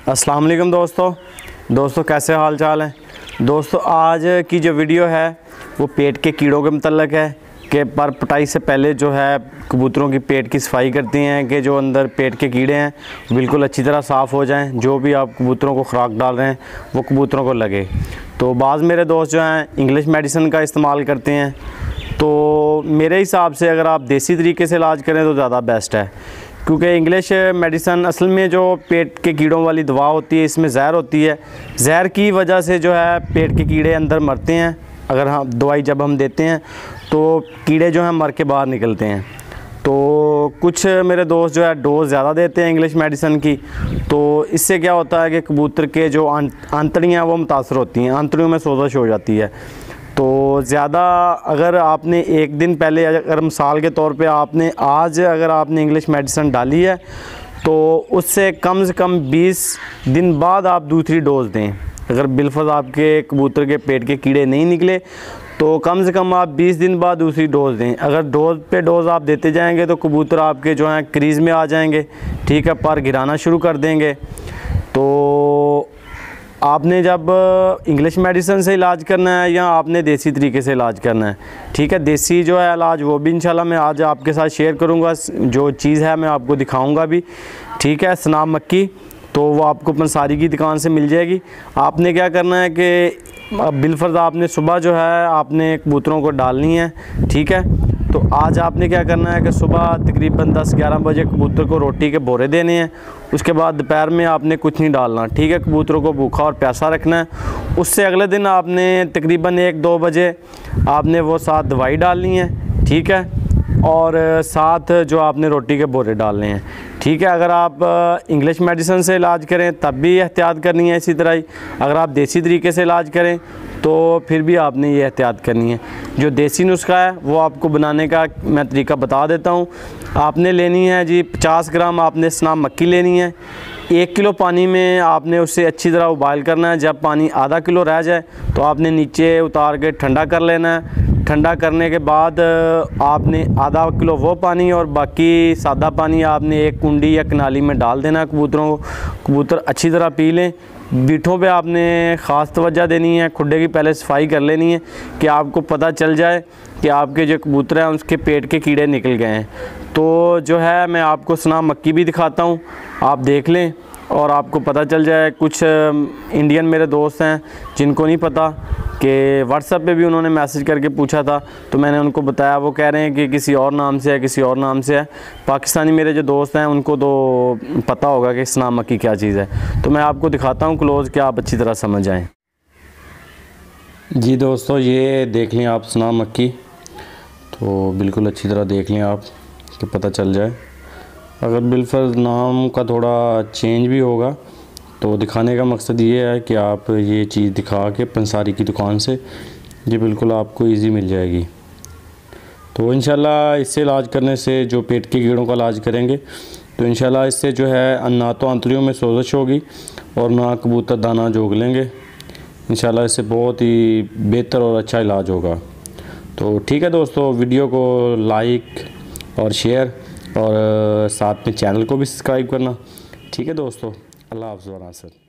अस्सलाम वालेकुम दोस्तों कैसे हाल चाल हैं दोस्तों। आज की जो वीडियो है वो पेट के कीड़ों के मतलब है कि पर पटाई से पहले जो है कबूतरों की पेट की सफाई करती हैं कि जो अंदर पेट के कीड़े हैं बिल्कुल अच्छी तरह साफ़ हो जाएं। जो भी आप कबूतरों को ख़ुराक डाल रहे हैं वो कबूतरों को लगे। तो बाज़ मेरे दोस्त जो हैं इंग्लिश मेडिसिन का इस्तेमाल करते हैं, तो मेरे हिसाब से अगर आप देसी तरीके से इलाज करें तो ज़्यादा बेस्ट है, क्योंकि इंग्लिश मेडिसन असल में जो पेट के कीड़ों वाली दवा होती है इसमें ज़हर होती है। ज़हर की वजह से जो है पेट के कीड़े अंदर मरते हैं। अगर हम दवाई जब हम देते हैं तो कीड़े जो हैं मर के बाहर निकलते हैं। तो कुछ मेरे दोस्त जो है डोज़ ज़्यादा देते हैं इंग्लिश मेडिसन की, तो इससे क्या होता है कि कबूतर के जो आंतड़ियाँ वो मुतासर होती हैं, आंतड़ियों में सोजश हो जाती है। तो ज़्यादा अगर आपने एक दिन पहले, अगर मिसाल के तौर पे आपने आज अगर आपने इंग्लिश मेडिसिन डाली है तो उससे कम से कम 20 दिन बाद आप दूसरी डोज़ दें। अगर बिलफर्ज आपके कबूतर के पेट के कीड़े नहीं निकले तो कम से कम आप 20 दिन बाद दूसरी डोज़ दें। अगर डोज़ पे डोज़ आप देते जाएंगे तो कबूतर आपके जो हैं क्रीज़ में आ जाएंगे, ठीक है, पर गिराना शुरू कर देंगे। तो आपने जब इंग्लिश मेडिसिन से इलाज करना है या आपने देसी तरीके से इलाज करना है, ठीक है। देसी जो है इलाज वो भी इंशाल्लाह मैं आज आपके साथ शेयर करूंगा। जो चीज़ है मैं आपको दिखाऊंगा भी, ठीक है। सनाम मक्की तो वो आपको पंसारी की दुकान से मिल जाएगी। आपने क्या करना है कि बिलफर्ज आपने सुबह जो है आपने कबूतरों को डालनी है, ठीक है। तो आज आपने क्या करना है कि सुबह तकरीबन 10-11 बजे कबूतर को रोटी के बोरे देने हैं। उसके बाद दोपहर में आपने कुछ नहीं डालना, ठीक है। कबूतरों को भूखा और प्यासा रखना है। उससे अगले दिन आपने तकरीबन 1-2 बजे आपने वो साथ दवाई डालनी है, ठीक है, और साथ जो आपने रोटी के बोरे डालने हैं, ठीक है। अगर आप इंग्लिश मेडिसिन से इलाज करें तब भी एहतियात करनी है इसी तरह ही। अगर आप देसी तरीके से इलाज करें तो फिर भी आपने ये एहतियात करनी है। जो देसी नुस्खा है वो आपको बनाने का मैं तरीका बता देता हूँ। आपने लेनी है जी 50 ग्राम आपने सनाम मक्की लेनी है। 1 किलो पानी में आपने उसे अच्छी तरह उबाल करना है। जब पानी आधा किलो रह जाए तो आपने नीचे उतार के ठंडा कर लेना है। ठंडा करने के बाद आपने आधा किलो वो पानी और बाकी सादा पानी आपने एक कुंडी या कनाली में डाल देना है कबूतरों को। कबूतर अच्छी तरह पी लें। बीठों पे आपने ख़ास तवज्जो देनी है। खुड्डे की पहले सफाई कर लेनी है कि आपको पता चल जाए कि आपके जो कबूतर हैं उसके पेट के कीड़े निकल गए हैं। तो जो है मैं आपको सनाम मक्की भी दिखाता हूँ, आप देख लें और आपको पता चल जाए। कुछ इंडियन मेरे दोस्त हैं जिनको नहीं पता कि व्हाट्सएप पे भी उन्होंने मैसेज करके पूछा था, तो मैंने उनको बताया। वो कह रहे हैं कि किसी और नाम से है, किसी और नाम से है। पाकिस्तानी मेरे जो दोस्त हैं उनको तो पता होगा कि सनाम मक्की क्या चीज़ है। तो मैं आपको दिखाता हूँ क्लोज़ कि आप अच्छी तरह समझ जाएँ। जी दोस्तों, ये देख लें आप सनाम मक्की, तो बिल्कुल अच्छी तरह देख लें आप कि पता चल जाए। अगर बिलफर्ज नाम का थोड़ा चेंज भी होगा तो दिखाने का मकसद ये है कि आप ये चीज़ दिखा के पंसारी की दुकान से ये बिल्कुल आपको इजी मिल जाएगी। तो इंशाल्लाह इससे इलाज करने से, जो पेट के कीड़ों का इलाज करेंगे तो इंशाल्लाह इससे जो है ना तो आंतड़ियों में सोजश होगी और ना कबूतर दाना जोग लेंगे। इंशाल्लाह इससे बहुत ही बेहतर और अच्छा इलाज होगा। तो ठीक है दोस्तों, वीडियो को लाइक और शेयर और साथ में चैनल को भी सब्सक्राइब करना, ठीक है दोस्तों। अल्लाह हाफ़िज़।